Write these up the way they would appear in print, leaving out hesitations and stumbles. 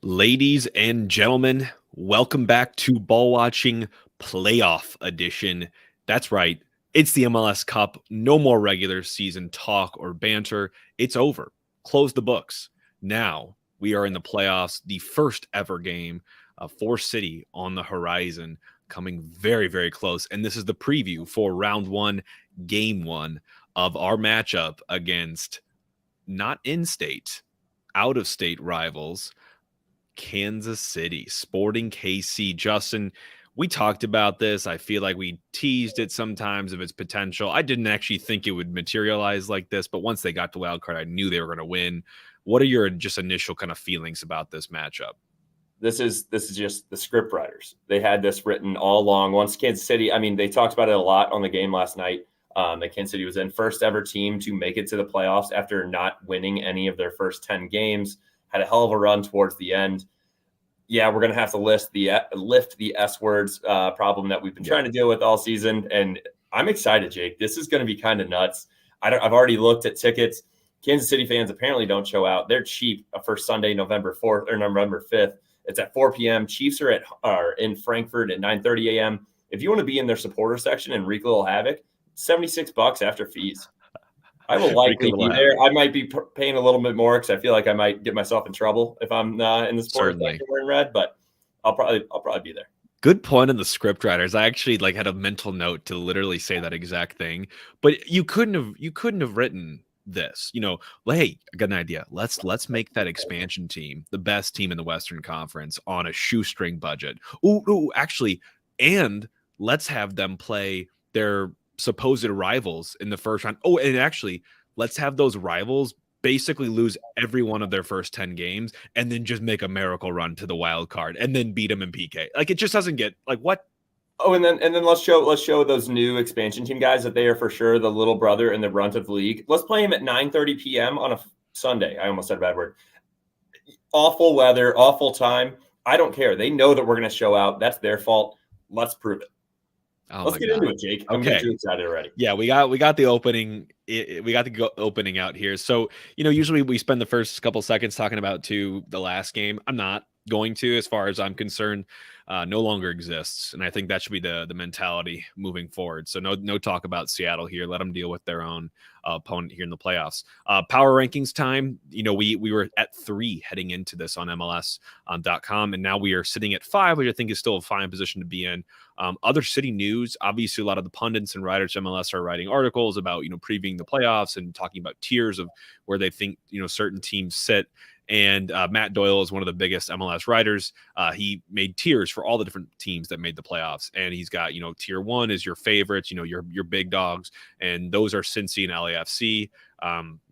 Ladies and gentlemen, welcome back to Ball Watching Playoff Edition. That's right, it's the MLS Cup. No more regular season talk or banter. It's over. Close the books. Now we are in the playoffs, the first ever game for City on the horizon, coming very, very close. And this is the preview for round one, game one of our matchup against not in state, out of state rivals. Kansas City, Sporting KC. Justin, we talked about this. I feel like we teased it sometimes of its potential. I didn't actually think it would materialize like this, but once they got to wild card, I knew they were going to win. What are your just initial kind of feelings about this matchup? This is just the script writers. They had this written all along. Once Kansas City, they talked about it a lot on the game last night. That Kansas City was in first ever team to make it to the playoffs after not winning any of their first 10 games. Had a hell of a run towards the end. Yeah, we're going to have to lift the S words problem that we've been trying to deal with all season. And I'm excited, Jake. This is going to be kind of nuts. I've already looked at tickets. Kansas City fans apparently don't show out. They're cheap for Sunday, November 4th or November 5th. It's at 4 p.m. Chiefs are in Frankfurt at 9:30 a.m. If you want to be in their supporter section and wreak a little havoc, $76 after fees. I will likely be there. I might be paying a little bit more because I feel like I might get myself in trouble if I'm in the sports section wearing red. But I'll probably be there. Good point on the script writers. I actually had a mental note to literally say that exact thing. But you couldn't have written this. Hey, I got an idea. Let's make that expansion team the best team in the Western Conference on a shoestring budget. Ooh, actually, and let's have them play their supposed rivals in the first round. Oh, and actually, let's have those rivals basically lose every one of their first 10 games and then just make a miracle run to the wild card and then beat them in PK. It just doesn't get what. Oh, and then let's show those new expansion team guys that they are for sure the little brother and the brunt of the league. Let's play him at 9:30 p.m. on a Sunday. I almost said a bad word. Awful weather, awful time. I don't care. They know that we're going to show out. That's their fault. Let's prove it. Let's get into it, Jake. I'm getting too excited already. Yeah, we got the opening. We got the opening out here. So usually we spend the first couple seconds talking about the last game. I'm not going to, as far as I'm concerned, no longer exists, and I think that should be the mentality moving forward. So no talk about Seattle here. Let them deal with their own opponent here in the playoffs. Power rankings time. We were at 3 heading into this on MLS.com, and now we are sitting at 5, which I think is still a fine position to be in. Other city news. Obviously, a lot of the pundits and writers at MLS are writing articles about previewing the playoffs and talking about tiers of where they think certain teams sit. And Matt Doyle is one of the biggest MLS writers. He made tiers for all the different teams that made the playoffs. And he's got, tier 1 is your favorites, your big dogs. And those are Cincy and LAFC.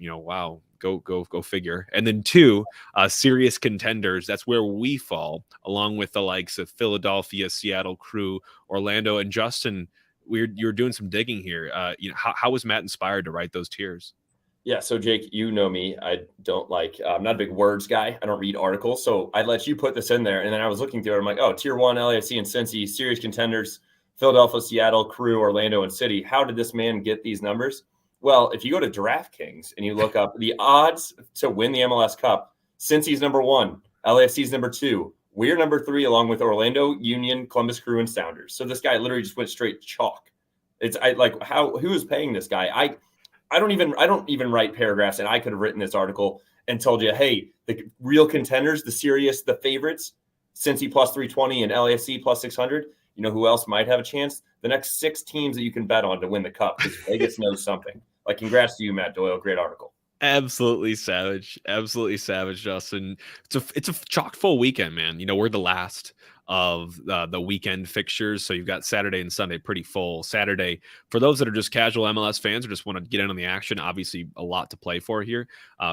Wow, go figure. And then 2, serious contenders. That's where we fall, along with the likes of Philadelphia, Seattle Crew, Orlando. And Justin, you're doing some digging here. How was Matt inspired to write those tiers? Yeah, so Jake, you know me. I'm not a big words guy. I don't read articles. So I let you put this in there. And then I was looking through it. I'm like, oh, tier 1, LAFC and Cincy, serious contenders, Philadelphia, Seattle, Crew, Orlando, and City. How did this man get these numbers? Well, if you go to DraftKings and you look up the odds to win the MLS Cup, Cincy's number 1, LAFC's number 2, we're number 3, along with Orlando, Union, Columbus Crew, and Sounders. So this guy literally just went straight chalk. Who is paying this guy? I don't even write paragraphs, and I could have written this article and told you, hey, the real contenders, the serious, the favorites, Cincy plus 320 and LAFC plus 600. You know who else might have a chance? The next 6 teams that you can bet on to win the cup, because Vegas knows something. Congrats to you, Matt Doyle. Great article. Absolutely savage, Justin. It's a chock full weekend, man. We're the last of the weekend fixtures, so you've got Saturday and Sunday pretty full. Saturday, for those that are just casual MLS fans or just want to get in on the action, obviously a lot to play for here.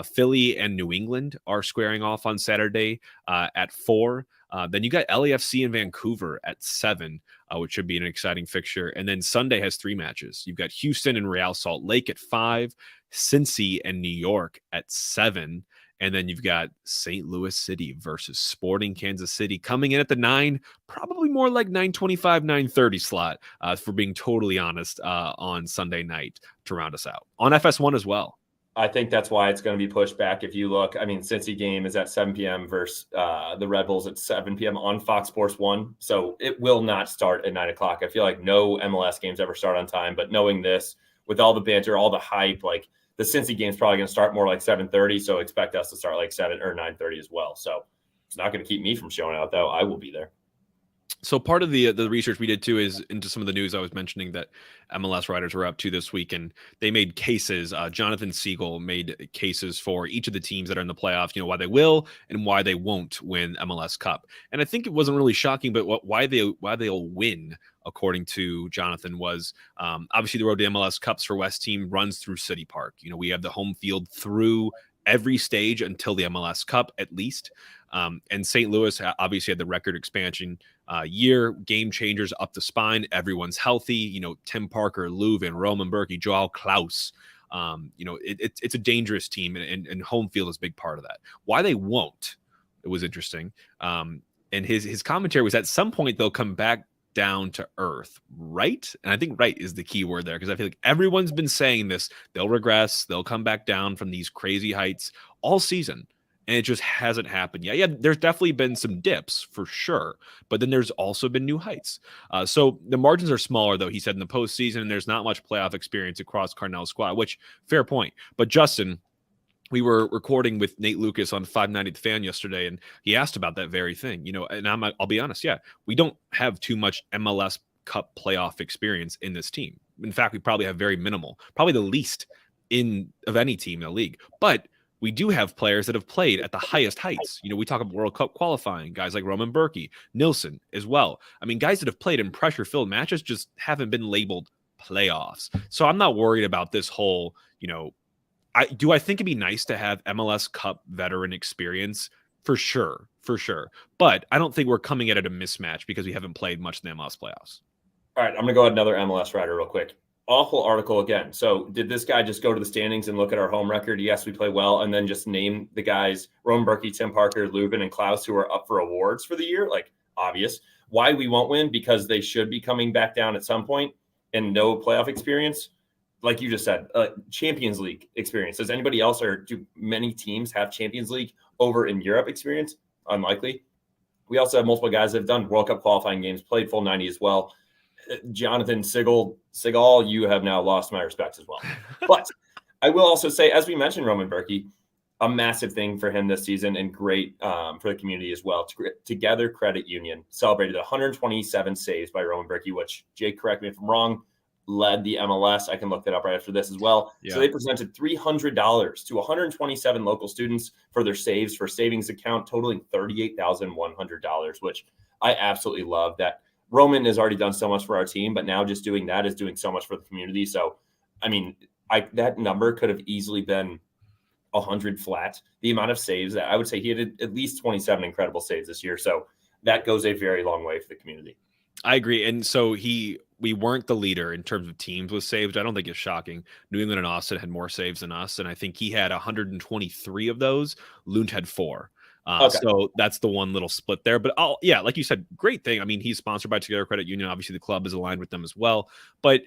Philly and New England are squaring off on Saturday at 4. Then you got LAFC and Vancouver at 7, which should be an exciting fixture. And then Sunday has 3 matches. You've got Houston and Real Salt Lake at 5, Cincy and New York at 7. And then you've got St. Louis City versus Sporting Kansas City coming in at the 9, probably more like 9:25, 9:30 slot, for being totally honest, on Sunday night to round us out. On FS1 as well. I think that's why it's going to be pushed back. If you look, I mean, Cincy game is at 7 p.m. versus the Red Bulls at 7 p.m. on Fox Sports 1. So it will not start at 9 o'clock. I feel like no MLS games ever start on time, but knowing this, with all the banter, all the hype, like the Cincy game is probably going to start more like 7:30. So expect us to start like 7 or 9:30 as well. So it's not going to keep me from showing out, though. I will be there. So part of the research we did too is into some of the news I was mentioning that MLS writers were up to this week, and they made cases. Jonathan Siegel made cases for each of the teams that are in the playoffs. Why they will and why they won't win MLS Cup. And I think it wasn't really shocking, but why they'll win, according to Jonathan, was obviously the road to MLS Cups for West team runs through City Park. We have the home field through every stage until the MLS Cup, at least. And St. Louis obviously had the record expansion year, game changers up the spine. Everyone's healthy. Tim Parker, Löw, and Roman Berkey, Joao Klaus. It's a dangerous team, and home field is a big part of that. Why they won't, it was interesting. And his commentary was at some point they'll come back down to earth, right? And I think right is the key word there, because I feel like everyone's been saying this. They'll regress. They'll come back down from these crazy heights all season. And it just hasn't happened yet. Yeah, there's definitely been some dips for sure, but then there's also been new heights. So the margins are smaller, though, he said, in the postseason, and there's not much playoff experience across Cardinals' squad, which, fair point. But Justin, we were recording with Nate Lucas on 590 The Fan yesterday, and he asked about that very thing. And I'll be honest, yeah, we don't have too much MLS Cup playoff experience in this team. In fact, we probably have very minimal, probably the least of any team in the league. But we do have players that have played at the highest heights. We talk about World Cup qualifying, guys like Roman Berkey, Nilsson as well. I mean, guys that have played in pressure-filled matches just haven't been labeled playoffs. So I'm not worried about this whole, I think it'd be nice to have MLS Cup veteran experience? For sure. But I don't think we're coming at it a mismatch because we haven't played much in the MLS playoffs. All right, I'm going to go ahead another MLS writer real quick. Awful article again. So did this guy just go to the standings and look at our home record? Yes, we play well. And then just name the guys, Roman Berkey, Tim Parker, Lubin, and Klaus, who are up for awards for the year? Like, obvious. Why we won't win? Because they should be coming back down at some point and no playoff experience. Like you just said, Champions League experience. Does anybody else, or do many teams have Champions League over in Europe experience? Unlikely. We also have multiple guys that have done World Cup qualifying games, played full 90 as well. Jonathan Siegel, you have now lost my respect as well. But I will also say, as we mentioned, Roman Berkey, a massive thing for him this season and great for the community as well. Together Credit Union celebrated 127 saves by Roman Berkey, which, Jake, correct me if I'm wrong, led the MLS. I can look that up right after this as well. Yeah. So they presented $300 to 127 local students for their saves for savings account, totaling $38,100, which I absolutely love. That Roman has already done so much for our team, but now just doing that is doing so much for the community. So, I mean, that number could have easily been 100 flat. The amount of saves that I would say he had at least 27 incredible saves this year. So that goes a very long way for the community. I agree. And so we weren't the leader in terms of teams with saves. I don't think it's shocking. New England and Austin had more saves than us. And I think he had 123 of those. Lund had 4. Okay. So that's the one little split there. But like you said, great thing. I mean, he's sponsored by Together Credit Union. Obviously, the club is aligned with them as well. But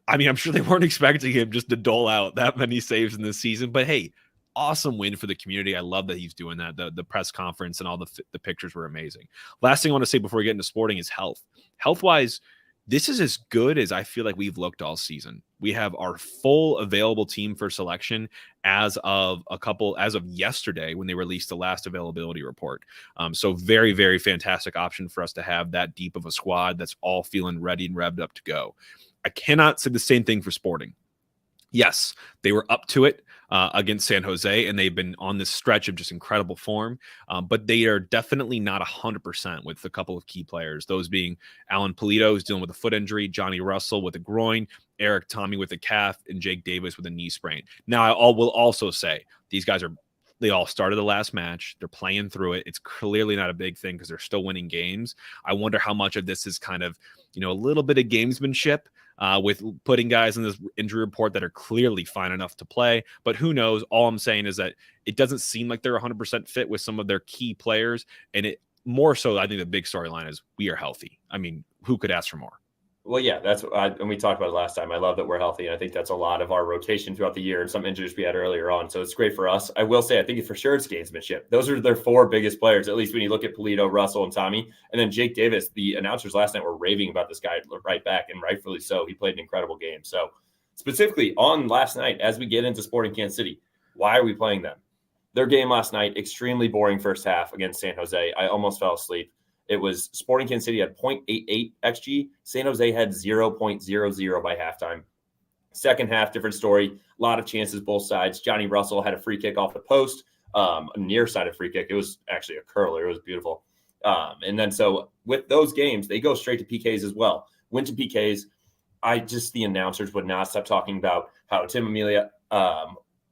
I mean, I'm sure they weren't expecting him just to dole out that many saves in this season. But hey, awesome win for the community. I love that he's doing that. The press conference and all the pictures were amazing. Last thing I want to say before we get into sporting is health. Health-wise, this is as good as I feel like we've looked all season. We have our full available team for selection as of yesterday when they released the last availability report. So very, very fantastic option for us to have that deep of a squad that's all feeling ready and revved up to go. I cannot say the same thing for sporting. Yes, they were up to it against San Jose, and they've been on this stretch of just incredible form. But they are definitely not 100% with a couple of key players, those being Alan Pulido, who's dealing with a foot injury, Johnny Russell with a groin, Eric Tommy with a calf, and Jake Davis with a knee sprain. Now, I will also say these guys they all started the last match. They're playing through it. It's clearly not a big thing because they're still winning games. I wonder how much of this is kind of, a little bit of gamesmanship with putting guys in this injury report that are clearly fine enough to play. But who knows? All I'm saying is that it doesn't seem like they're 100% fit with some of their key players. And it more so, I think the big storyline is we are healthy. I mean, who could ask for more? Well, yeah, and we talked about it last time. I love that we're healthy, and I think that's a lot of our rotation throughout the year and some injuries we had earlier on. So it's great for us. I will say, I think for sure it's gamesmanship. Those are their four biggest players, at least when you look at Polito, Russell, and Tommy. And then Jake Davis, the announcers last night were raving about this guy right back, and rightfully so. He played an incredible game. So specifically on last night, as we get into Sporting Kansas City, why are we playing them? Their game last night, extremely boring first half against San Jose. I almost fell asleep. It was Sporting Kansas City had 0.88 XG. San Jose had 0.00 by halftime. Second half, different story. A lot of chances both sides. Johnny Russell had a free kick off the post, a near-sided free kick. It was actually a curler. It was beautiful. And then so with those games, they go straight to PKs as well. Went to PKs. The announcers would not stop talking about how Tim Amelia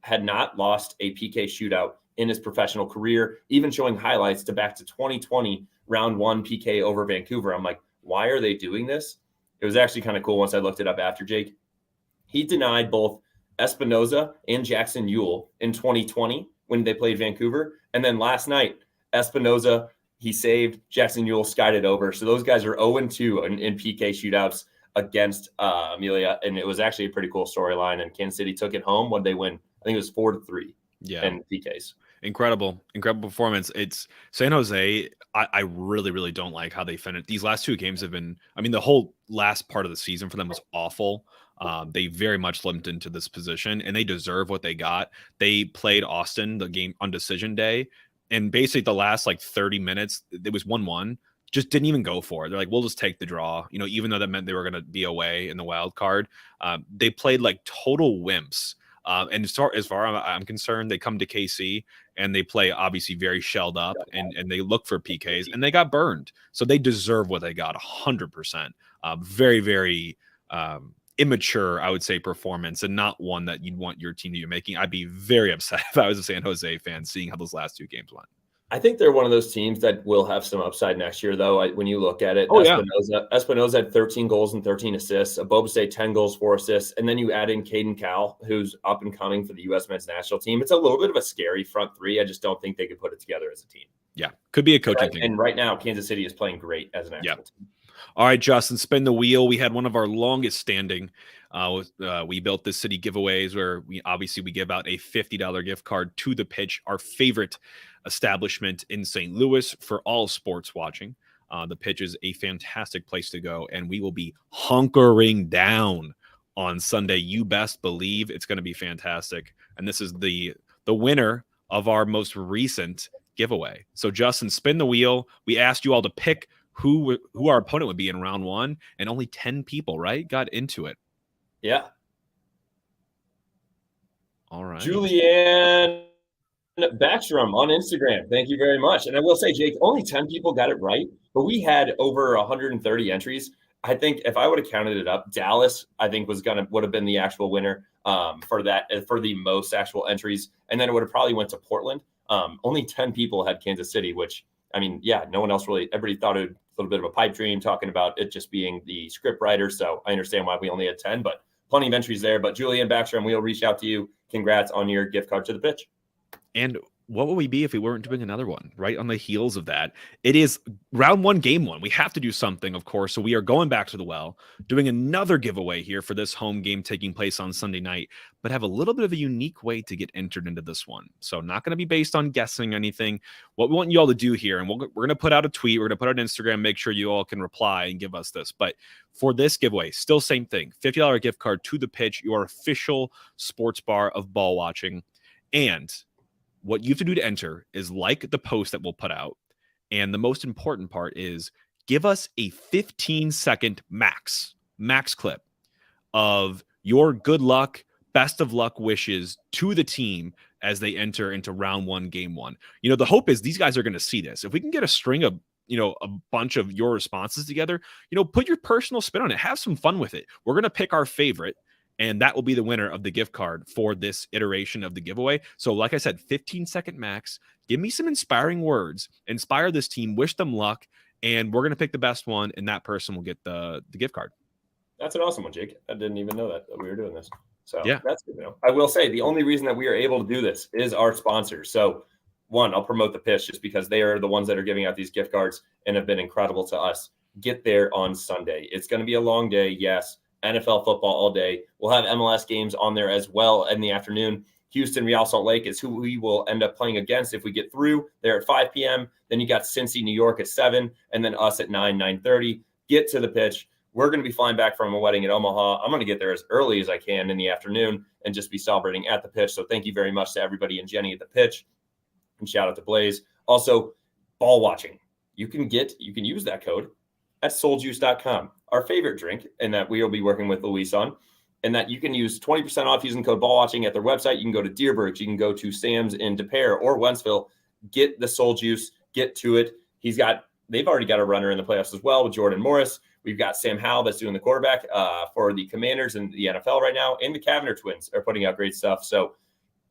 had not lost a PK shootout in his professional career, even showing highlights to back to 2020 round one PK over Vancouver. I'm like, why are they doing this? It was actually kind of cool once I looked it up after, Jake. He denied both Espinoza and Jackson Ewell in 2020 when they played Vancouver. And then last night, Espinoza, he saved, Jackson Ewell skied it over. So those guys are 0-2 in PK shootouts against Amelia. And it was actually a pretty cool storyline. And Kansas City took it home when they win. I think it was 4-3 in PKs. Incredible performance. It's San Jose. I really, really don't like how they finished. These last two games have been, I mean, the whole last part of the season for them was awful. They very much limped into this position, and they deserve what they got. They played Austin the game on decision day, and basically the last 30 minutes, it was 1-1. Just didn't even go for it. They're like, we'll just take the draw, even though that meant they were going to be away in the wild card. They played like total wimps. And as far as I'm concerned, they come to KC and they play obviously very shelled up and they look for PKs and they got burned. So they deserve what they got 100%. Very, very immature, I would say, performance, and not one that you'd want your team to be making. I'd be very upset if I was a San Jose fan seeing how those last two games went. I think they're one of those teams that will have some upside next year, though. When you look at it, Espinoza had 13 goals and 13 assists. Bobasay 10 goals, 4 assists, and then you add in Caden Cowell, who's up and coming for the U.S. men's national team. It's a little bit of a scary front three. I just don't think they could put it together as a team. Yeah, could be a coaching thing. And right now, Kansas City is playing great as an actual team. All right, Justin, spin the wheel. We had one of our longest standing. We built this city giveaways where we give out a $50 gift card to the Pitch, our favorite establishment in St. Louis for all sports watching. The Pitch is a fantastic place to go, and we will be hunkering down on Sunday. You best believe it's going to be fantastic. And this is the winner of our most recent giveaway. So, Justin, spin the wheel. We asked you all to pick who our opponent would be in round one, and only 10 people, right, got into it. Yeah. All right. Julianne Backstrom on Instagram. Thank you very much. And I will say, Jake, only 10 people got it right, but we had over 130 entries. I think if I would have counted it up, Dallas, I think would have been the actual winner for the most actual entries. And then it would have probably went to Portland. Only 10 people had Kansas City, which, I mean, yeah, no one else really, everybody thought it was a little bit of a pipe dream talking about it just being the script writer. So I understand why we only had 10, but plenty of entries there. But Julianne Backstrom, we'll reach out to you. Congrats on your gift card to the Pitch. And what would we be if we weren't doing another one right on the heels of that? It is round one, game one. We have to do something, of course. So we are going back to the well, doing another giveaway here for this home game taking place on Sunday night, but have a little bit of a unique way to get entered into this one. So not going to be based on guessing anything. What we want you all to do here, and we're going to put out a tweet. We're going to put out on Instagram, make sure you all can reply and give us this. But for this giveaway, still same thing, $50 gift card to the Pitch, your official sports bar of ball watching. And what you have to do to enter is like the post that we'll put out. And the most important part is give us a 15-second max clip of your good luck, best of luck wishes to the team as they enter into round one, game one. The hope is these guys are going to see this. If we can get a string of, a bunch of your responses together, put your personal spin on it. Have some fun with it. We're going to pick our favorite, and that will be the winner of the gift card for this iteration of the giveaway. So like I said, 15-second max. Give me some inspiring words. Inspire this team. Wish them luck. And we're going to pick the best one, and that person will get the gift card. That's an awesome one, Jake. I didn't even know that we were doing this. So yeah, that's good to know. I will say the only reason that we are able to do this is our sponsors. So one, I'll promote the Pitch just because they are the ones that are giving out these gift cards and have been incredible to us. get there on Sunday. It's going to be a long day. Yes. NFL football all day. We'll have MLS games on there as well in the afternoon. Houston, Real Salt Lake is who we will end up playing against if we get through. They're at 5 p.m. Then you got Cincy, New York at 7, and then us at 9:30. Get to the pitch. We're going to be flying back from a wedding in Omaha. I'm going to get there as early as I can in the afternoon and just be celebrating at the pitch. So thank you very much to everybody and Jenny at the pitch. And shout out to Blaze. Also, ball watching. You can use that code at souljuice.com, our favorite drink, and that we will be working with Luis on. And that you can use 20% off using code ball watching at their website. You can go to Dearborn, you can go to Sam's in Des Peres or Wentzville. Get the Soul Juice, get to it. They've already got a runner in the playoffs as well with Jordan Morris. We've got Sam Howell that's doing the quarterback for the Commanders in the NFL right now. And the Cavanagh twins are putting out great stuff. So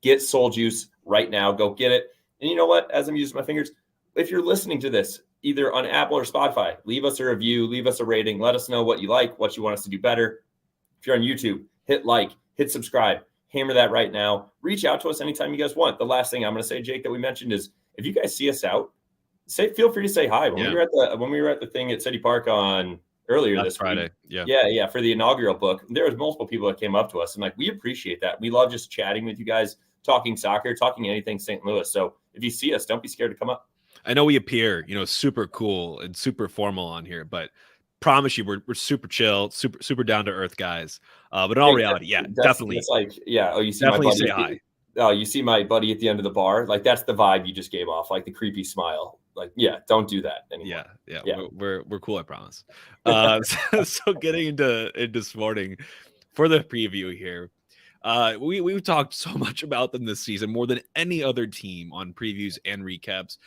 get Soul Juice right now. Go get it. And you know what? As I'm using my fingers, if you're listening to this, either on Apple or Spotify, leave us a review, leave us a rating. Let us know what you like, what you want us to do better. If you're on YouTube, hit like, hit subscribe, hammer that right now. Reach out to us anytime you guys want. The last thing I'm going to say, Jake, that we mentioned is if you guys see us out, feel free to say hi. When we were at the thing at City Park on earlier this Friday. Week, yeah, for the inaugural book, there was multiple people that came up to us and we appreciate that. We love just chatting with you guys, talking soccer, talking anything St. Louis. So if you see us, don't be scared to come up. I know we appear, super cool and super formal on here, but promise you, we're super chill, super down to earth guys. But in all reality, definitely. It's oh, you see definitely my buddy. Say hi. Oh, you see my buddy at the end of the bar. That's the vibe you just gave off, the creepy smile. Don't do that anymore. Yeah. We're cool, I promise. So getting into this morning for the preview here. We've talked so much about them this season, more than any other team on previews and recaps.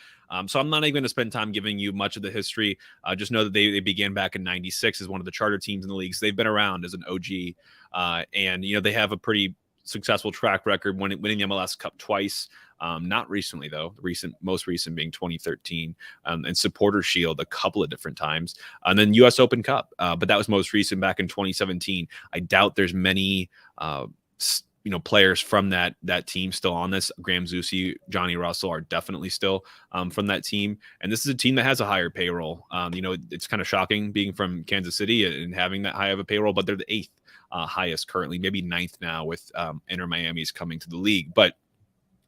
So I'm not even going to spend time giving you much of the history. Just know that they began back in '96 as one of the charter teams in the league. So they've been around as an OG, and they have a pretty successful track record winning the MLS Cup twice. Not recently though. Most recent being 2013, and Supporter Shield a couple of different times, and then US Open Cup. But that was most recent back in 2017. I doubt there's many players from that team still on this. Graham Zusi, Johnny Russell are definitely still from that team. And this is a team that has a higher payroll. It's kind of shocking being from Kansas City and having that high of a payroll, but they're the 8th highest currently, maybe 9th now with Inter Miami's coming to the league. But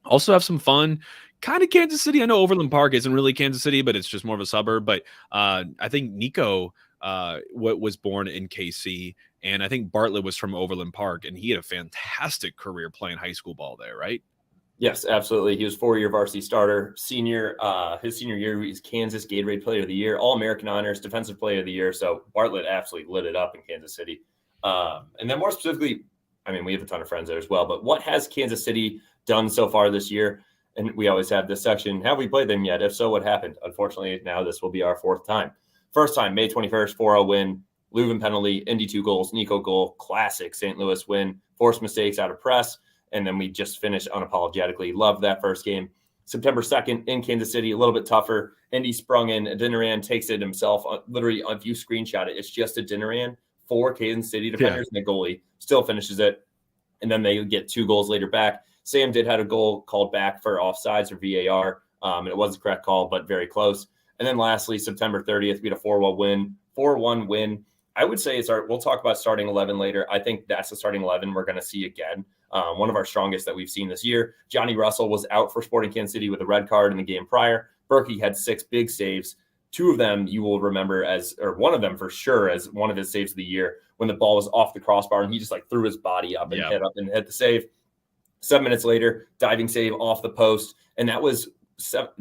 also have some fun. Kind of Kansas City. I know Overland Park isn't really Kansas City, but it's just more of a suburb. But I think Nico was born in KC, and I think Bartlett was from Overland Park, and he had a fantastic career playing high school ball there, right? Yes, absolutely. He was 4-year varsity starter. His senior year, he's Kansas Gatorade Player of the Year, All-American honors, Defensive Player of the Year. So Bartlett absolutely lit it up in Kansas City. And then more specifically, we have a ton of friends there as well. But what has Kansas City done so far this year? And we always have this section. Have we played them yet? If so, what happened? Unfortunately, now this will be our 4th time. First time, May 21st, 4-0 win. Leuven penalty, Indy 2 goals, Nico goal, classic St. Louis win, forced mistakes out of press, and then we just finished unapologetically. Loved that first game. September 2nd in Kansas City, a little bit tougher. Indy sprung in. Adeniran takes it himself. Literally, if you screenshot it, it's just Adeniran, 4 Kansas City defenders, and the goalie still finishes it. And then they get 2 goals later back. Sam did have a goal called back for offsides or VAR. And it was the correct call, but very close. And then lastly, September 30th, we had a 4-1 win. I would say we'll talk about starting 11 later. I think that's the starting 11 we're going to see again. One of our strongest that we've seen this year. Johnny Russell was out for Sporting Kansas City with a red card in the game prior. Berkey had 6 big saves. 2 of them you will remember one of them for sure as one of his saves of the year when the ball was off the crossbar and he just threw his body up and hit the save. 7 minutes later, diving save off the post. And that was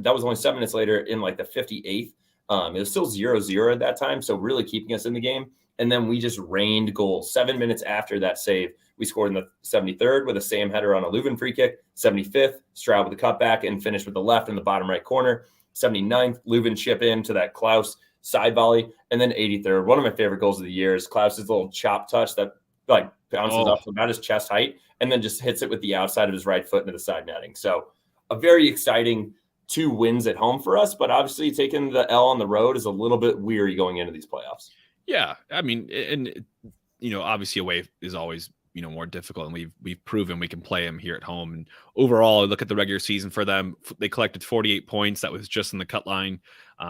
only 7 minutes later in the 58th. It was still 0-0 at that time, so really keeping us in the game. And then we just rained goals. 7 minutes after that save, we scored in the 73rd with a Sam header on a Leuven free kick. 75th, Stroud with a cutback and finished with the left in the bottom right corner. 79th, Leuven chip in to that Klaus side volley. And then 83rd, one of my favorite goals of the year is Klaus's little chop touch that bounces up from about his chest height and then just hits it with the outside of his right foot into the side netting. So a very exciting 2 wins at home for us, but obviously taking the L on the road is a little bit weary going into these playoffs. Yeah. Obviously away is always more difficult, and we've proven we can play them here at home. And overall, look at the regular season for them. They collected 48 points. That was just in the cut line.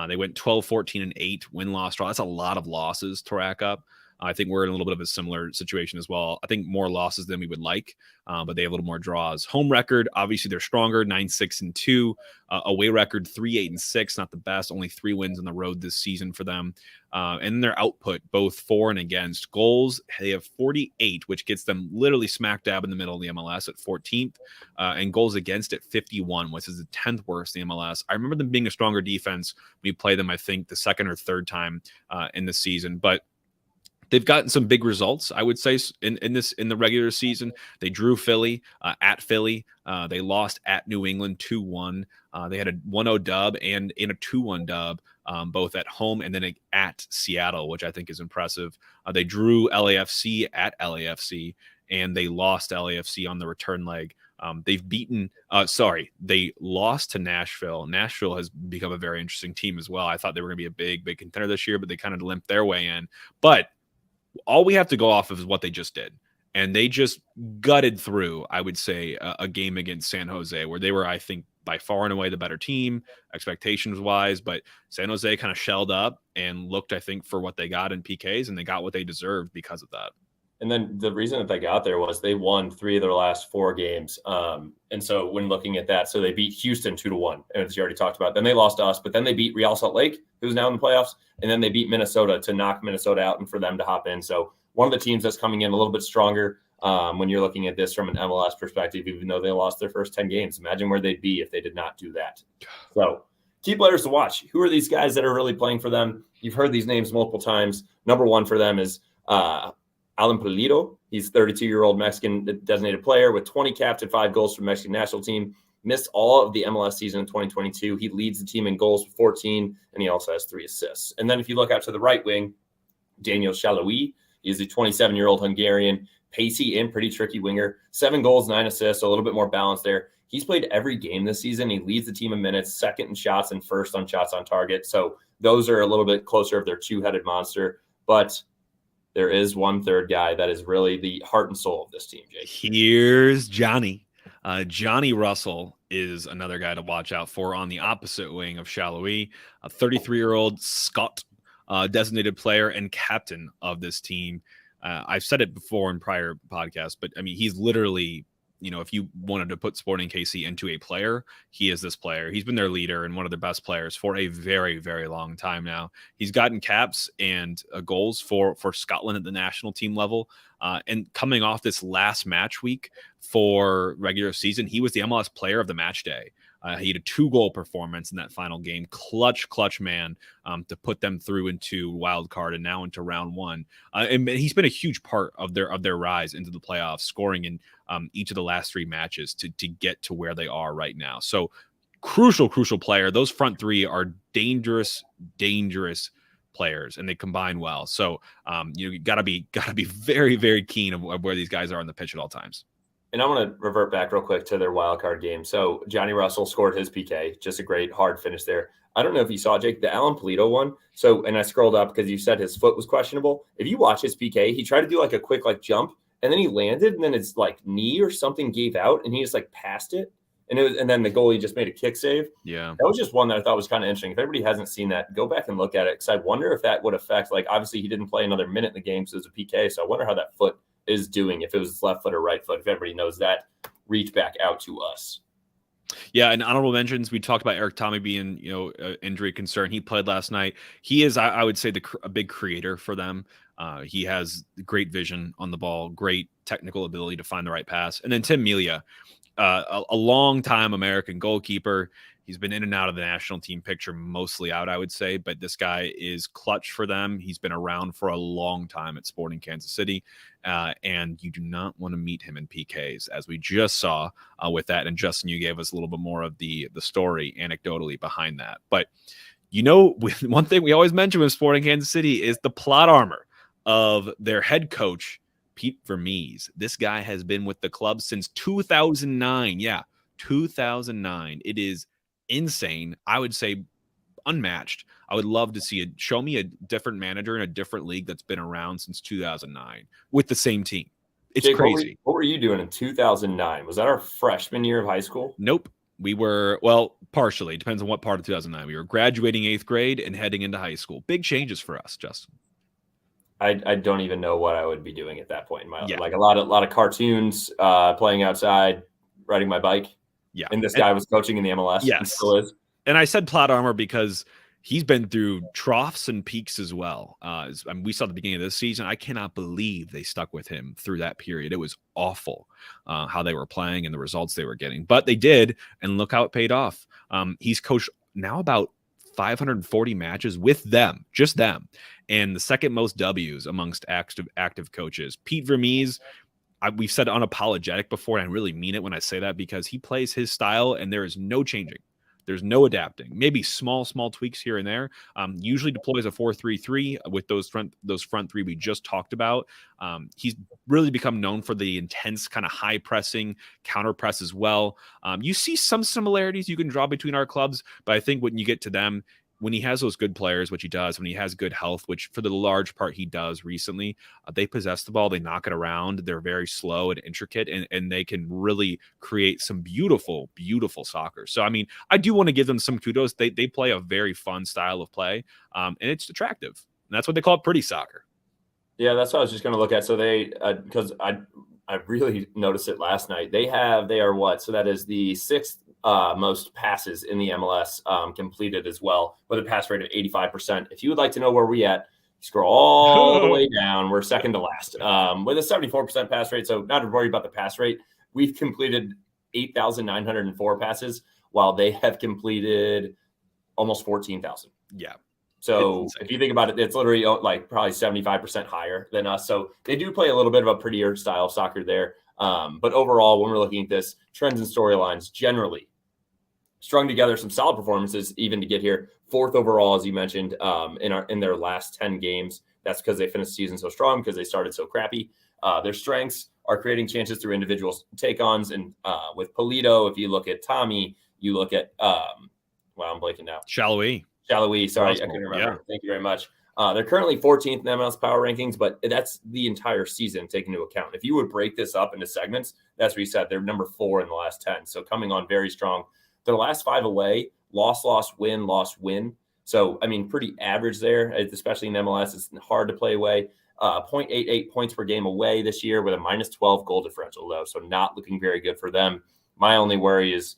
They went 12, 14, and 8 win-loss draw. That's a lot of losses to rack up. I think we're in a little bit of a similar situation as well. I think more losses than we would like, but they have a little more draws. Home record, obviously they're stronger, 9-6-2. Away record, 3-8-6. Not the best. Only 3 wins on the road this season for them. And their output, both for and against goals, they have 48, which gets them literally smack dab in the middle of the MLS at 14th, and goals against at 51, which is the 10th worst in the MLS. I remember them being a stronger defense. We played them, I think, the second or third time in the season, but they've gotten some big results, I would say, in the regular season. They drew Philly at Philly. They lost at New England 2-1. They had a 1-0 dub and in a 2-1 dub, both at home and then at Seattle, which I think is impressive. They drew LAFC at LAFC, and they lost LAFC on the return leg. They lost to Nashville. Nashville has become a very interesting team as well. I thought they were going to be a big, big contender this year, but they kind of limped their way in. But all we have to go off of is what they just did. And they just gutted through, I would say, a game against San Jose, where they were, I think, by far and away the better team, expectations-wise. But San Jose kind of shelled up and looked, I think, for what they got in PKs, and they got what they deserved because of that. And then the reason that they got there was they won 3 of their last 4 games. And so when looking at that, so they beat Houston 2-1, as you already talked about. Then they lost to us, but then they beat Real Salt Lake, who's now in the playoffs. And then they beat Minnesota to knock Minnesota out and for them to hop in. So one of the teams that's coming in a little bit stronger when you're looking at this from an MLS perspective, even though they lost their first 10 games. Imagine where they'd be if they did not do that. So key players to watch. Who are these guys that are really playing for them? You've heard these names multiple times. Number one for them is Alan Pulido. He's 32-year-old Mexican designated player with 20 caps and 5 goals for the Mexican national team. Missed all of the MLS season in 2022. He leads the team in goals with 14, and he also has 3 assists. And then if you look out to the right wing, Daniel Shalhoui. He's a 27-year-old Hungarian, pacey and pretty tricky winger. 7 goals, 9 assists, so a little bit more balance there. He's played every game this season. He leads the team in minutes, second in shots and first on shots on target. So those are a little bit closer of their 2-headed monster. But there is one third guy that is really the heart and soul of this team, Jake. Here's Johnny. Johnny Russell is another guy to watch out for on the opposite wing of Shalhoui, a 33-year-old Scot, designated player and captain of this team. I've said it before in prior podcasts, but I mean, he's literally, if you wanted to put Sporting KC into a player, he is this player. He's been their leader and one of the best players for a very, very long time now. He's gotten caps and goals for Scotland at the national team level. And coming off this last match week for regular season, he was the MLS player of the match day. He had a 2-goal performance in that final game. Clutch man to put them through into wild card and now into round 1. And he's been a huge part of their rise into the playoffs, scoring in each of the last 3 matches to get to where they are right now. So crucial player. Those front 3 are dangerous players, and they combine well. So you gotta be very, very keen of where these guys are on the pitch at all times. And I want to revert back real quick to their wild card game. So Johnny Russell scored his PK, just a great hard finish there. I don't know if you saw, Jake, the Alan Pulido one. So, and I scrolled up because you said his foot was questionable. If you watch his PK, he tried to do like a quick jump, and then he landed, and then his knee or something gave out, and he just passed it. And then the goalie just made a kick save. Yeah. That was just one that I thought was kind of interesting. If everybody hasn't seen that, go back and look at it, because I wonder if that would affect, obviously he didn't play another minute in the game, so it was a PK. So I wonder how that foot is doing, if it was his left foot or right foot. If everybody knows that, reach back out to us. Yeah, and honorable mentions, we talked about Eric Tommy being, injury concern. He played last night. He is, I would say, a big creator for them. He has great vision on the ball, great technical ability to find the right pass. And then Tim Melia, a long-time American goalkeeper. He's been in and out of the national team picture, mostly out, I would say, but this guy is clutch for them. He's been around for a long time at Sporting Kansas City, and you do not want to meet him in PKs, as we just saw with that. And Justin, you gave us a little bit more of the story anecdotally behind that. But, one thing we always mention with Sporting Kansas City is the plot armor of their head coach, Pete Vermees. This guy has been with the club since 2009. Yeah, 2009. It is insane. I would say unmatched. I would love to see it. Show me a different manager in a different league that's been around since 2009 with the same team. It's Jake, crazy. what were you doing in 2009? Was that our freshman year of high school? Nope. We were, well, partially. Depends on what part of 2009. We were graduating 8th grade and heading into high school. Big changes for us, Justin. I don't even know what I would be doing at that point in my life. Yeah. Like a lot of cartoons, playing outside, riding my bike. Yeah. And this guy was coaching in the MLS. Yes. And still is. And I said plot armor because he's been through troughs and peaks as well. We saw the beginning of this season. I cannot believe they stuck with him through that period. It was awful how they were playing and the results they were getting. But they did, and look how it paid off. He's coached now about 540 matches with them, just them, and the second most W's amongst active coaches. Pete Vermees, we've said unapologetic before, and I really mean it when I say that, because he plays his style and there is no changing. There's no adapting. Maybe small tweaks here and there. Usually deploys a 4-3-3 with those front three we just talked about. He's really become known for the intense kind of high pressing counter press as well. You see some similarities you can draw between our clubs, but I think when you get to them, when he has those good players, which he does, when he has good health, which for the large part he does recently, they possess the ball, they knock it around, they're very slow and intricate, and they can really create some beautiful, beautiful soccer. So, I mean, I do want to give them some kudos. They play a very fun style of play, and it's attractive. And that's what they call it, pretty soccer. Yeah, that's what I was just going to look at. So they, because I really noticed it last night. They are what? So that is the sixth most passes in the MLS completed as well, with a pass rate of 85%. If you would like to know where we at, scroll all the way down. We're second to last with a 74% pass rate. So not to worry about the pass rate. We've completed 8,904 passes, while they have completed almost 14,000. Yeah. So if you think about it, it's literally like probably 75% higher than us. So they do play a little bit of a prettier style of soccer there. But overall, when we're looking at this, trends and storylines generally strung together some solid performances, even to get here. Fourth overall, as you mentioned, in their last 10 games. That's because they finished the season so strong, because they started so crappy. Their strengths are creating chances through individual take-ons. And with Polito, if you look at Tommy, you look at, I'm blanking now. Shallowy, sorry, I couldn't remember. Yeah. Thank you very much. They're currently 14th in MLS Power Rankings, but that's the entire season taken into account. If you would break this up into segments, that's what you said. They're number 4 in the last 10. So coming on very strong. Their last 5 away, loss, win. So, I mean, pretty average there, especially in MLS. It's hard to play away. 0.88 points per game away this year, with a -12 goal differential, though. So not looking very good for them. My only worry is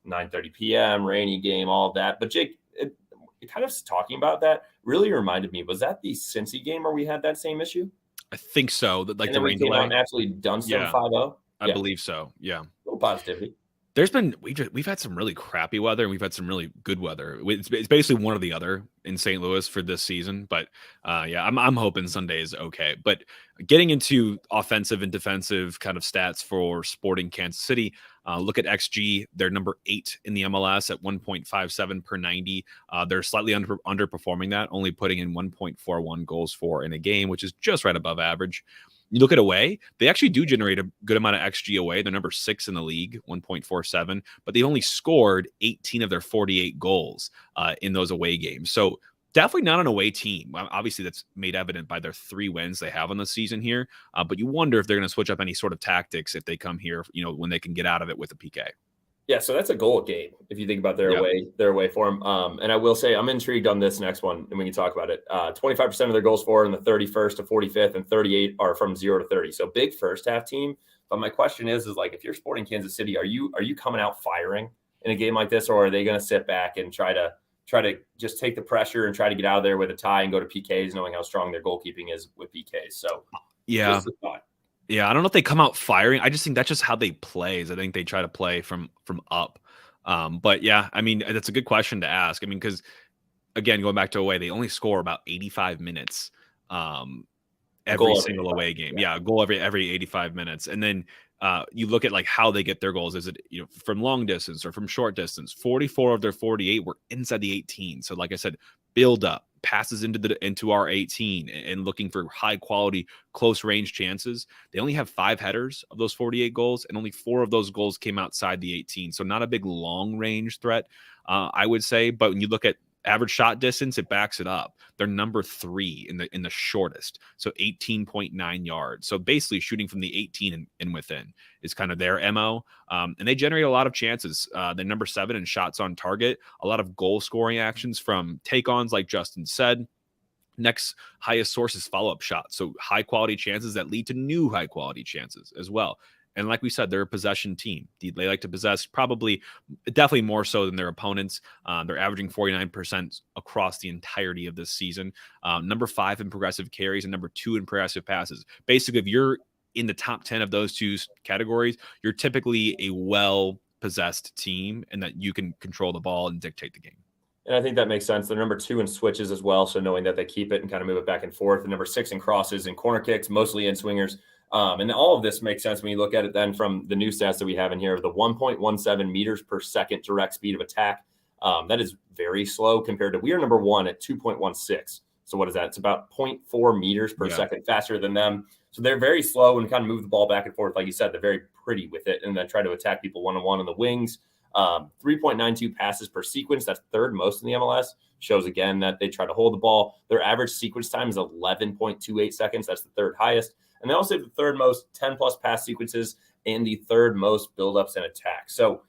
9:30 p.m., rainy game, all of that. But Jake, kind of talking about that really reminded me, was that the Cincy game where we had that same issue? I think so. Like the rain delay. And actually done some 5-0. I believe so. Yeah. A little positivity. We've had some really crappy weather, and we've had some really good weather. It's basically one or the other in St. Louis for this season. But I'm hoping Sunday is okay. But getting into offensive and defensive kind of stats for Sporting Kansas City, look at XG. They're number 8 in the MLS at 1.57 per 90. They're slightly underperforming that, only putting in 1.41 goals for in a game, which is just right above average. You look at away, they actually do generate a good amount of XG away. They're number 6 in the league, 1.47, but they only scored 18 of their 48 goals in those away games. So definitely not an away team. Obviously, that's made evident by their 3 wins they have on the season here. But you wonder if they're going to switch up any sort of tactics if they come here, when they can get out of it with a PK. Yeah, so that's a goal game if you think about their away form. And I will say I'm intrigued on this next one, and we can talk about it. 25% of their goals for in the 31st to 45th, and 38 are from 0 to 30. So big first half team. But my question is like, if you're Sporting Kansas City, are you coming out firing in a game like this, or are they going to sit back and try to just take the pressure and try to get out of there with a tie and go to PKs, knowing how strong their goalkeeping is with PKs? So yeah. Yeah, I don't know if they come out firing. I just think that's just how they play. I think they try to play from up. But yeah, I mean, that's a good question to ask. I mean, because again, going back to away, they only score about 85 minutes every single away game. Yeah, a goal every 85 minutes. And then you look at like how they get their goals. Is it from long distance or from short distance? 44 of their 48 were inside the 18. So like I said, build up. Passes into our 18 and looking for high quality close range chances. They only have 5 headers of those 48 goals, and only 4 of those goals came outside the 18. So not a big long range threat, I would say. But when you look at Average shot distance, it backs it up. They're number 3 in the shortest, so 18.9 yards. So basically, shooting from the 18 and within is kind of their MO. And they generate a lot of chances. They're number 7 in shots on target. A lot of goal scoring actions from take-ons, like Justin said. Next highest source is follow-up shots. So high quality chances that lead to new high quality chances as well. And like we said, they're a possession team. They like to possess definitely more so than their opponents. They're averaging 49% across the entirety of this season. Number 5 in progressive carries and number 2 in progressive passes. Basically, if you're in the top 10 of those two categories, you're typically a well-possessed team and that you can control the ball and dictate the game. And I think that makes sense. They're number 2 in switches as well. So knowing that they keep it and kind of move it back and forth. And number 6 in crosses and corner kicks, mostly in swingers. And all of this makes sense when you look at it then from the new stats that we have in here, the 1.17 meters per second direct speed of attack. That is very slow compared to, we are number 1 at 2.16. So what is that? It's about 0.4 meters per second faster than them. So they're very slow and kind of move the ball back and forth. Like you said, they're very pretty with it and then try to attack people one-on-one on the wings. 3.92 passes per sequence. That's 3rd most in the MLS. Shows again that they try to hold the ball. Their average sequence time is 11.28 seconds. That's the 3rd highest. And they also have the 3rd most 10-plus pass sequences and the 3rd most buildups and attacks. So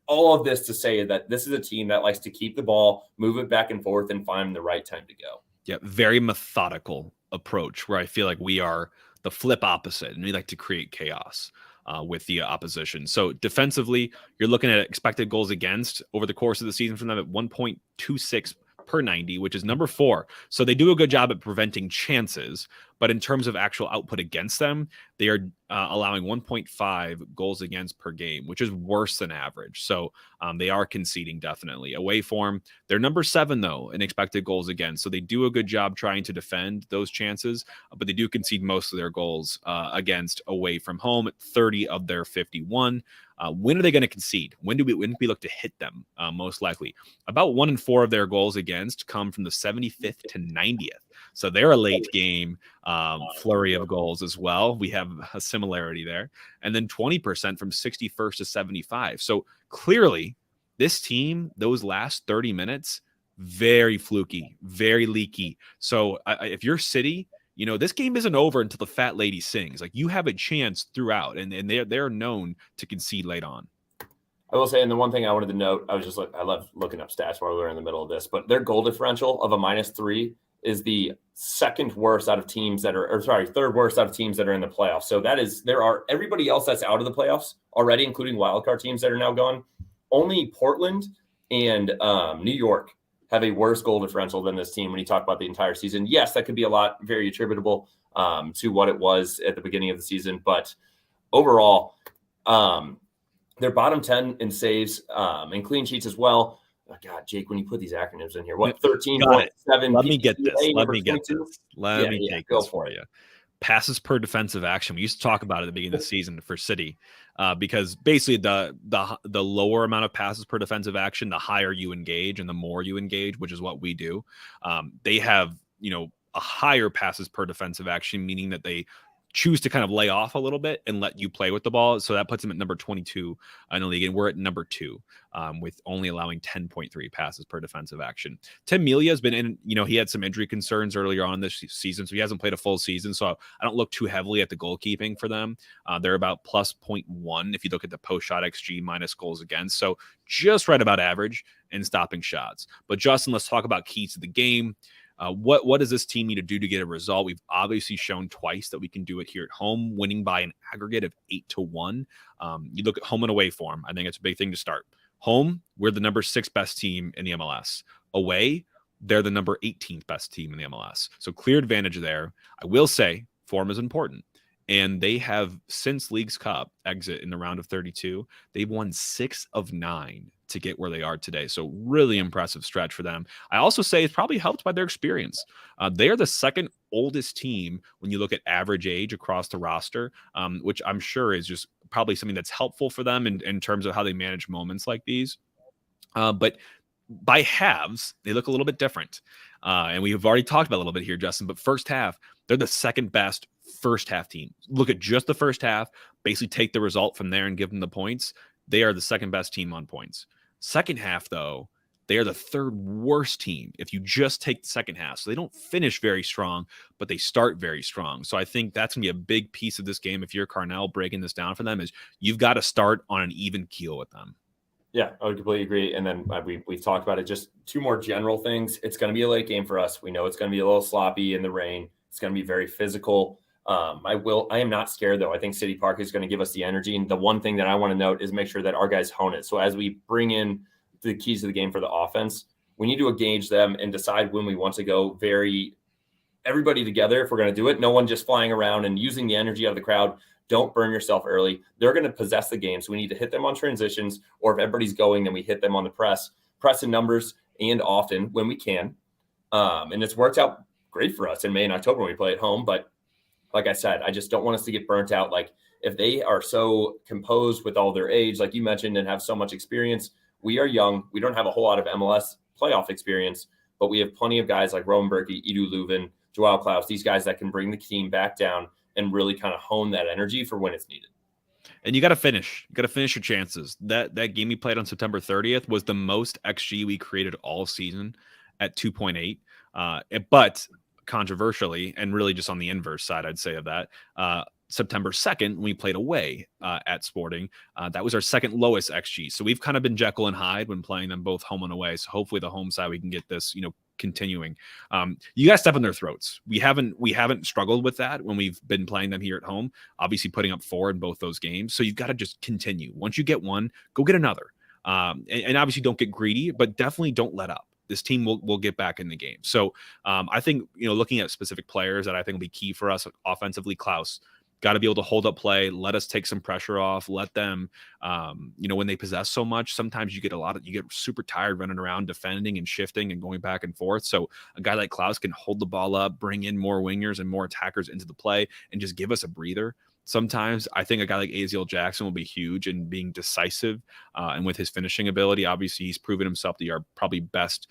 all of this to say that this is a team that likes to keep the ball, move it back and forth, and find the right time to go. Yeah, very methodical approach where I feel like we are the flip opposite and we like to create chaos with the opposition. So defensively, you're looking at expected goals against over the course of the season from them at 1.26 per 90, which is number 4. So they do a good job at preventing chances, but in terms of actual output against them, they are allowing 1.5 goals against per game, which is worse than average. So they are conceding definitely. Away form, they're number 7 though in expected goals against. So they do a good job trying to defend those chances, but they do concede most of their goals against away from home at 30 of their 51. When are they going to concede? When do we look to hit them? Most likely, about 1 in 4 of their goals against come from the 75th to 90th. So they're a late game flurry of goals as well. We have a similarity there, and then 20% from 61st to 75. So clearly, this team, those last 30 minutes, very fluky, very leaky. So if you're City, you know, this game isn't over until the fat lady sings. Like, you have a chance throughout, and they're known to concede late on. I will say, and the one thing I wanted to note, I love looking up stats while we were in the middle of this, but their goal differential of a -3 is the 2nd worst out of teams that are, 3rd worst out of teams that are in the playoffs. So everybody else that's out of the playoffs already, including wildcard teams that are now gone. Only Portland and New York have a worse goal differential than this team when you talk about the entire season. Yes, that could be a lot very attributable to what it was at the beginning of the season. But overall, they're bottom 10 in saves and clean sheets as well. Oh, God, Jake, when you put these acronyms in here, what, 13.7? Let me get this. Let me take this for you. Passes per defensive action. We used to talk about it at the beginning of the season for City, because basically the lower amount of passes per defensive action, the higher you engage and the more you engage, which is what we do. They have, a higher passes per defensive action, meaning that they choose to kind of lay off a little bit and let you play with the ball. So that puts them at number 22 in the league. And we're at number 2 with only allowing 10.3 passes per defensive action. Tim Melia has been in, he had some injury concerns earlier on this season, so he hasn't played a full season. So I don't look too heavily at the goalkeeping for them. They're about plus 0.1 if you look at the post-shot XG minus goals against. So just right about average in stopping shots. But Justin, let's talk about keys to the game. What does this team need to do to get a result? We've obviously shown twice that we can do it here at home, winning by an aggregate of 8-1. You look at home and away form. I think it's a big thing to start. Home, we're the number 6 best team in the MLS. Away, they're the number 18th best team in the MLS. So clear advantage there. I will say form is important. And they have, since League's Cup exit in the round of 32, they've won 6 of 9 to get where they are today. So really impressive stretch for them. I also say it's probably helped by their experience. They are the 2nd oldest team when you look at average age across the roster, which I'm sure is just probably something that's helpful for them in terms of how they manage moments like these. But by halves, they look a little bit different. And we have already talked about a little bit here, Justin, but first half, they're the 2nd best first half team. Look at just the first half, basically take the result from there and give them the points. They are the 2nd best team on points. Second half, though, They are the third worst team if you just take the second half. So they don't finish very strong, but they start very strong. So I think that's going to be a big piece of this game. If you're Carnell, breaking this down for them, is you've got to start on an even keel with them. Yeah, I would completely agree. And then we've talked about it. Just two more general things. It's going to be a late game for us. We know it's going to be a little sloppy in the rain. It's going to be very physical. I am not scared, though. I think City Park is going to give us the energy. And the one thing that I want to note is make sure that our guys hone it. So as we bring in the keys to the game for the offense, we need to engage them and decide when we want to go everybody together if we're going to do it. No one just flying around and using the energy out of the crowd. Don't burn yourself early. They're going to possess the game. So we need to hit them on transitions, or if everybody's going, then we hit them on the press in numbers and often when we can. And it's worked out great for us in May and October when we play at home. But like I said, I just don't want us to get burnt out. Like if they are so composed with all their age, like you mentioned, and have so much experience, we are young. We don't have a whole lot of MLS playoff experience, but we have plenty of guys like Roman Berkey, Edu Leuven, Joao Klaus, these guys that can bring the team back down and really kind of hone that energy for when it's needed. And you got to finish. You got to finish your chances. That game we played on September 30th was the most XG we created all season at 2.8. But controversially, and really just on the inverse side, I'd say of that, September 2nd, when we played away at Sporting, that was our second lowest XG. So we've kind of been Jekyll and Hyde when playing them both home and away. So hopefully the home side, we can get this, continuing. You guys step on their throats. We haven't struggled with that when we've been playing them here at home, obviously putting up 4 in both those games. So you've got to just continue. Once you get one, go get another. And obviously don't get greedy, but definitely don't let up. This team will get back in the game. So I think, looking at specific players that I think will be key for us offensively, Klaus, got to be able to hold up play, let us take some pressure off, let them, when they possess so much, sometimes you get super tired running around defending and shifting and going back and forth. So a guy like Klaus can hold the ball up, bring in more wingers and more attackers into the play and just give us a breather. Sometimes I think a guy like Aziel Jackson will be huge in being decisive and with his finishing ability. Obviously, he's proven himself to be our probably best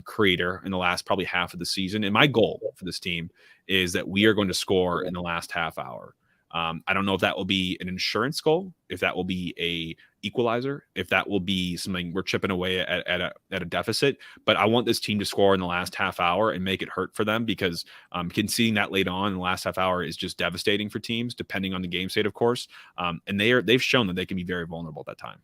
creator in the last probably half of the season. And my goal for this team is that we are going to score in the last half hour. I don't know if that will be an insurance goal, if that will be a equalizer, if that will be something we're chipping away at a deficit. But I want this team to score in the last half hour and make it hurt for them, because conceding that late on in the last half hour is just devastating for teams, depending on the game state, of course. And they've shown that they can be very vulnerable at that time.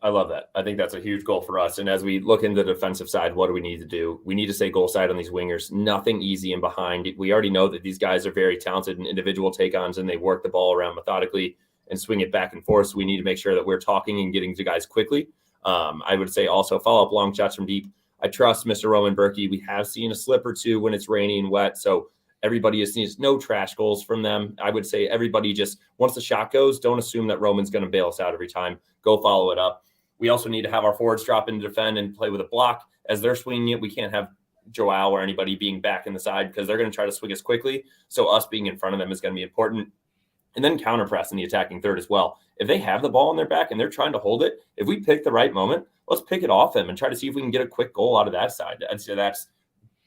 I love that. I think that's a huge goal for us. And as we look into the defensive side, what do we need to do? We need to stay goal side on these wingers. Nothing easy and behind. We already know that these guys are very talented in individual take-ons, and they work the ball around methodically and swing it back and forth. So we need to make sure that we're talking and getting to guys quickly. I would say also follow up long shots from deep. I trust Mr. Roman Berkey. We have seen a slip or two when it's rainy and wet. So everybody has seen no trash goals from them. I would say everybody just, once the shot goes, don't assume that Roman's going to bail us out every time. Go follow it up. We also need to have our forwards drop in to defend and play with a block. As they're swinging it, we can't have Joao or anybody being back in the side, because they're going to try to swing us quickly. So us being in front of them is going to be important. And then counter press in the attacking third as well. If they have the ball in their back and they're trying to hold it, if we pick the right moment, let's pick it off them and try to see if we can get a quick goal out of that side. I'd say that's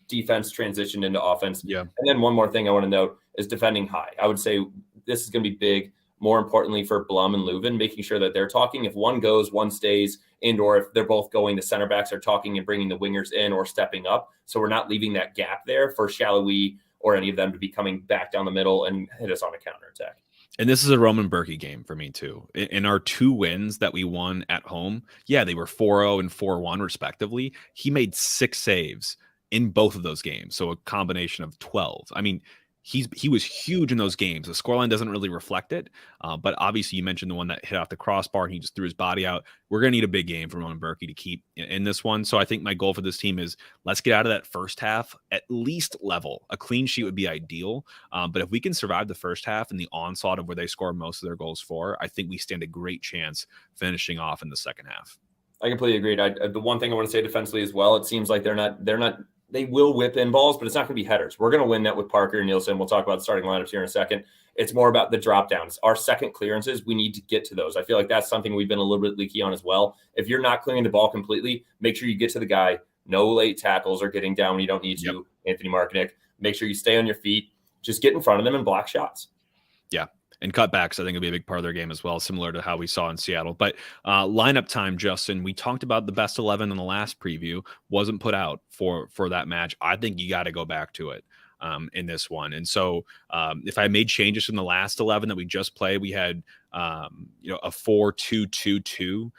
defense transitioned into offense. Yeah. And then one more thing I want to note is defending high. I would say this is going to be big. More importantly for Blum and Leuven, making sure that they're talking. If one goes, one stays, and or if they're both going, the center backs are talking and bringing the wingers in or stepping up. So we're not leaving that gap there for Shallowy or any of them to be coming back down the middle and hit us on a counterattack. And this is a Roman Berkey game for me too. In our 2 wins that we won at home, they were 4-0 and 4-1 respectively. He made 6 saves in both of those games, so a combination of 12. I mean, he was huge in those games. The scoreline doesn't really reflect it, but obviously you mentioned the one that hit off the crossbar and he just threw his body out. We're going to need a big game from Roman Berkey to keep in this one. So I think my goal for this team is let's get out of that first half at least level. A clean sheet would be ideal, but if we can survive the first half and the onslaught of where they score most of their goals for, I think we stand a great chance finishing off in the second half. I completely agree. The one thing I want to say defensively as well, it seems like they will whip in balls, but it's not going to be headers. We're going to win that with Parker and Nielsen. We'll talk about the starting lineups here in a second. It's more about the drop downs. Our second clearances, we need to get to those. I feel like that's something we've been a little bit leaky on as well. If you're not clearing the ball completely, make sure you get to the guy. No late tackles or getting down when you don't need to. Anthony Markinick, make sure you stay on your feet. Just get in front of them and block shots. Yeah. And cutbacks, I think, will be a big part of their game as well, similar to how we saw in Seattle. But lineup time, Justin, we talked about the best 11 in the last preview, wasn't put out for that match. I think you got to go back to it in this one. And so if I made changes from the last 11 that we just played, we had a 4-2-2-2.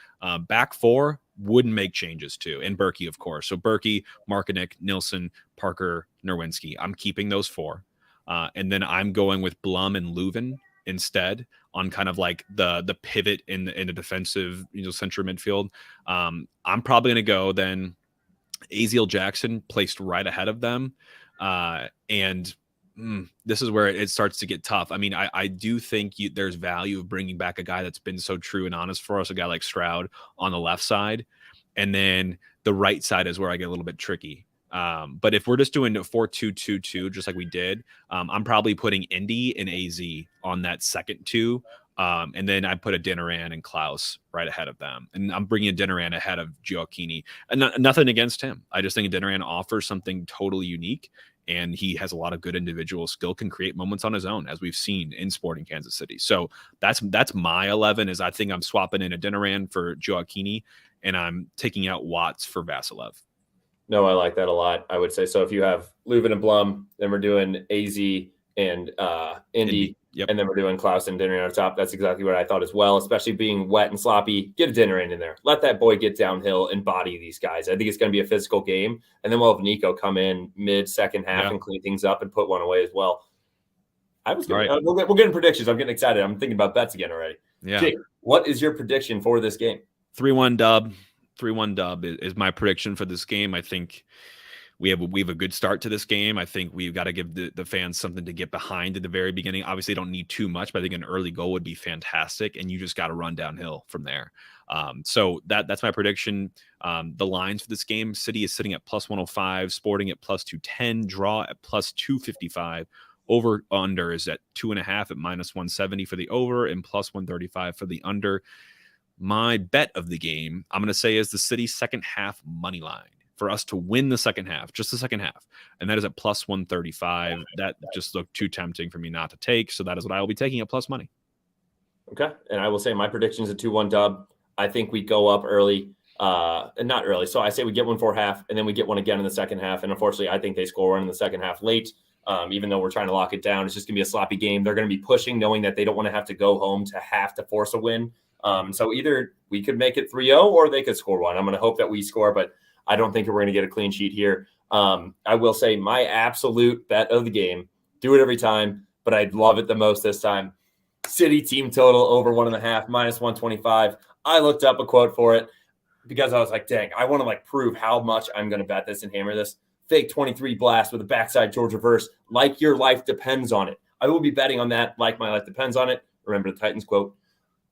Back four wouldn't make changes to. And Berkey, of course. So Berkey, Markinick, Nilsson, Parker, Nerwinski. I'm keeping those four. And then I'm going with Blum and Leuven instead on kind of like the pivot in the defensive, center midfield. I'm probably going to go then Aziel Jackson placed right ahead of them. And this is where it starts to get tough. I mean, I do think there's value of bringing back a guy that's been so true and honest for us, a guy like Stroud on the left side. And then the right side is where I get a little bit tricky. But if we're just doing a 4-2-2-2, just like we did, I'm probably putting Indy and AZ on that second two. And then I put a Dinaran and Klaus right ahead of them. And I'm bringing a Dinaran ahead of Gioacchini. And nothing against him. I just think Dinaran offers something totally unique. And he has a lot of good individual skill, can create moments on his own, as we've seen in Sporting Kansas City. So that's my 11 is I think I'm swapping in a Dinaran for Gioacchini, and I'm taking out Watts for Vasilev. No, I like that a lot. I would say so. If you have Leuven and Blum, then we're doing AZ and Indy. Yep. And then we're doing Klaus and Dinner on top. That's exactly what I thought as well, especially being wet and sloppy. Get a Dinner in there. Let that boy get downhill and body these guys. I think it's going to be a physical game. And then we'll have Nico come in mid-second half and clean things up and put one away as well. We'll get in predictions. I'm getting excited. I'm thinking about bets again already. Yeah. Jake, what is your prediction for this game? 3-1 dub. 3-1 dub is my prediction for this game. I think we have a good start to this game. I think we've got to give the fans something to get behind at the very beginning. Obviously, don't need too much, but I think an early goal would be fantastic, and you just got to run downhill from there. So that's my prediction. The lines for this game: City is sitting at +105, Sporting at +210, draw at +255. Over under is at 2.5 at -170 for the over and +135 for the under. My bet of the game, I'm going to say, is the City second half money line for us to win the second half, just the second half. And that is at +135. That just looked too tempting for me not to take. So that is what I will be taking at plus money. Okay. And I will say my prediction is a 2-1 dub. I think we go up early, and not early. So I say we get one for half, and then we get one again in the second half. And unfortunately, I think they score one in the second half late. Even though we're trying to lock it down, it's just going to be a sloppy game. They're going to be pushing, knowing that they don't want to have to go home to have to force a win. So either we could make it 3-0 or they could score one. I'm going to hope that we score, but I don't think we're going to get a clean sheet here. I will say my absolute bet of the game, do it every time, but I'd love it the most this time. City team total over 1.5, -125. I looked up a quote for it because I was like, dang, I want to prove how much I'm going to bet this and hammer this. Fake 23 blast with a backside George reverse, like your life depends on it. I will be betting on that like my life depends on it. Remember the Titans quote.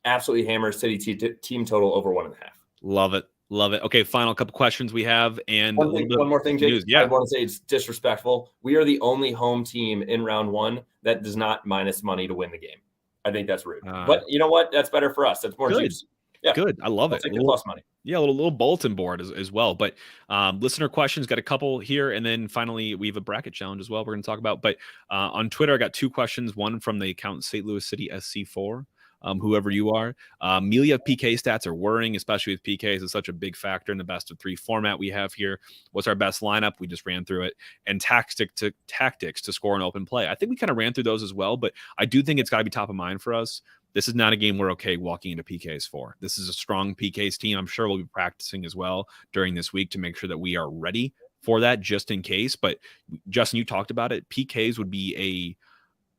Absolutely hammer City team total over 1.5. Love it. Love it. Okay, final couple questions we have. And one more thing, Jake. Yeah. I want to say it's disrespectful. We are the only home team in round one that does not minus money to win the game. I think that's rude. But you know what? That's better for us. That's more juice. Yeah. Good. I love it. Take the plus money. Yeah, a little bulletin board as well. But listener questions, got a couple here. And then finally, we have a bracket challenge as well we're going to talk about. But on Twitter, I got 2 questions. One from the account St. Louis City SC4. Whoever you are. Melia PK stats are worrying, especially with PKs. It's such a big factor in the best of 3 format we have here. What's our best lineup? We just ran through it. And tactics to score an open play. I think we kind of ran through those as well, but I do think it's got to be top of mind for us. This is not a game we're okay walking into PKs for. This is a strong PKs team. I'm sure we'll be practicing as well during this week to make sure that we are ready for that just in case. But Justin, you talked about it. PKs would be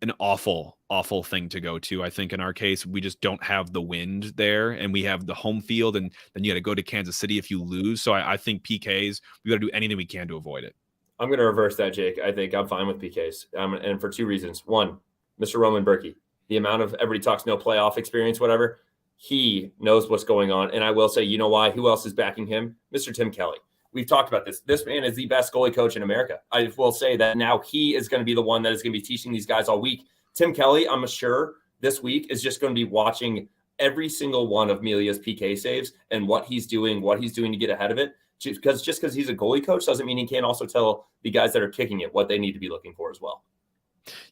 an awful thing to go to. I think in our case, we just don't have the wind there, and we have the home field, and then you got to go to Kansas City if you lose. So I think PKs, we got to do anything we can to avoid it. I'm going to reverse that, Jake. I think I'm fine with PKs, and for 2 reasons. One, Mr. Roman Berkey, the amount of everybody talks no playoff experience, whatever, he knows what's going on. And I will say, you know why? Who else is backing him? Mr. Tim Kelly. We've talked about this. This man is the best goalie coach in America. I will say that now he is going to be the one that is going to be teaching these guys all week. Tim Kelly, I'm sure this week is just going to be watching every single one of Melia's PK saves and what he's doing to get ahead of it. Just because he's a goalie coach doesn't mean he can't also tell the guys that are kicking it what they need to be looking for as well.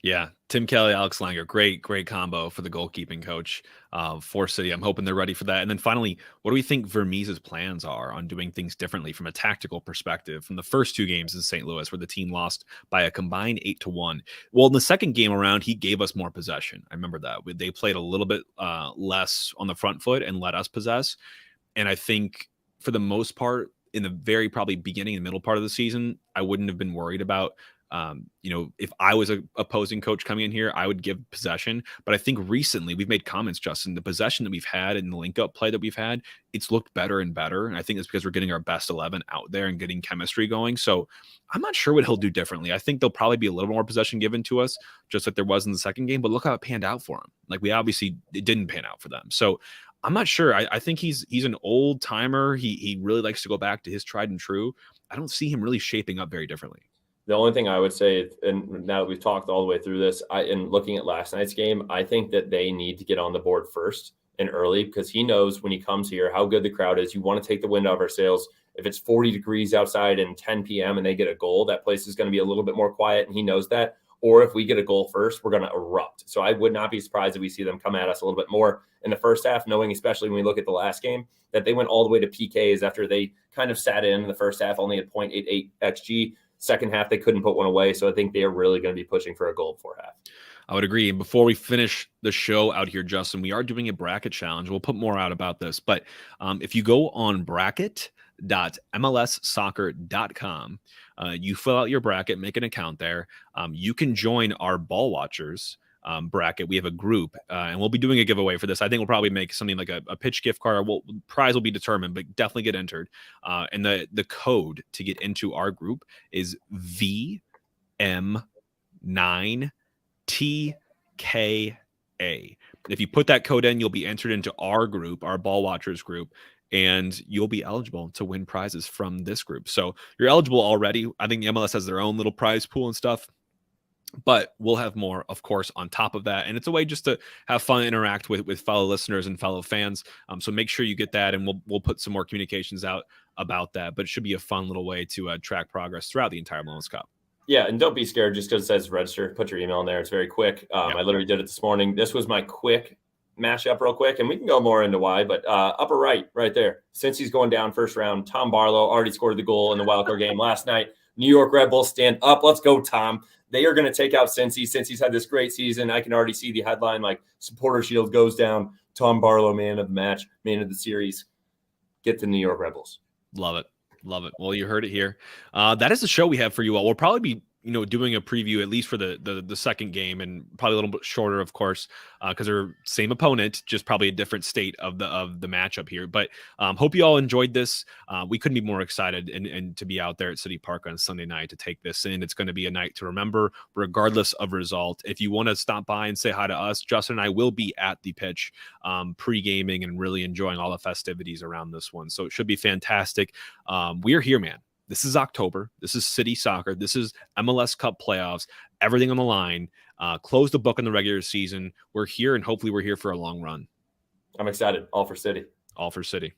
Yeah, Tim Kelly, Alex Langer, great combo for the goalkeeping coach for City. I'm hoping they're ready for that. And then finally, what do we think Vermees's plans are on doing things differently from a tactical perspective from the first two games in St. Louis, where the team lost by a combined 8-1? Well, in the second game around, he gave us more possession. I remember that they played a little bit less on the front foot and let us possess. And I think for the most part, in the very probably beginning and middle part of the season, I wouldn't have been worried about, if I was a opposing coach coming in here, I would give possession. But I think recently we've made comments, Justin, the possession that we've had and the link up play that we've had, it's looked better and better. And I think it's because we're getting our best 11 out there and getting chemistry going. So I'm not sure what he'll do differently. I think there'll probably be a little more possession given to us, just like there was in the second game. But look how it panned out for him. Like it didn't pan out for them. So I'm not sure. I think he's an old timer. He really likes to go back to his tried and true. I don't see him really shaping up very differently. The only thing I would say, and now that we've talked all the way through this, and looking at last night's game, I think that they need to get on the board first and early, because he knows when he comes here how good the crowd is. You want to take the wind out of our sails. If it's 40 degrees outside and 10 p.m. and they get a goal, that place is going to be a little bit more quiet, and he knows that. Or if we get a goal first, we're going to erupt. So I would not be surprised if we see them come at us a little bit more in the first half, knowing, especially when we look at the last game, that they went all the way to PKs after they kind of sat in the first half, only at 0.88 XG. Second half, they couldn't put one away. So I think they are really going to be pushing for a goal before half. I would agree. And before we finish the show out here, Justin, we are doing a bracket challenge. We'll put more out about this. But if you go on bracket.mlssoccer.com, you fill out your bracket, make an account there. You can join our Ball Watchers bracket. We have a group, and we'll be doing a giveaway for this. I think we'll probably make something like a pitch gift card. Prize will be determined, but definitely get entered. And the code to get into our group is VM9TKA. If you put that code in, you'll be entered into our group, our Ball Watchers group, and you'll be eligible to win prizes from this group. So you're eligible already. I think the MLS has their own little prize pool and stuff, but we'll have more, of course, on top of that. And it's a way just to have fun, interact with fellow listeners and fellow fans. So make sure you get that, and we'll put some more communications out about that. But it should be a fun little way to track progress throughout the entire MLS Cup. Yeah, and don't be scared just because it says register. Put your email in there. It's very quick. I literally did it this morning. This was my quick mashup real quick, and we can go more into why, but upper right there. Since he's going down first round, Tom Barlow already scored the goal in the wildcard game last night. New York Red Bulls stand up. Let's go, Tom. They are going to take out Cincy. Since he's had this great season, I can already see the headline like supporter shield goes down. Tom Barlow, man of the match, man of the series. Get the New York Red Bulls. Love it. Love it. Well, you heard it here. That is the show we have for you all. We'll probably be doing a preview at least for the second game, and probably a little bit shorter, of course, because they're same opponent, just probably a different state of the matchup here. But hope you all enjoyed this. We couldn't be more excited and to be out there at City Park on Sunday night to take this in. It's going to be a night to remember, regardless of result. If you want to stop by and say hi to us, Justin and I will be at the pitch pre-gaming and really enjoying all the festivities around this one. So it should be fantastic. We're here, man. This is October. This is City Soccer. This is MLS Cup playoffs. Everything on the line. Close the book in the regular season. We're here, and hopefully we're here for a long run. I'm excited. All for City. All for City.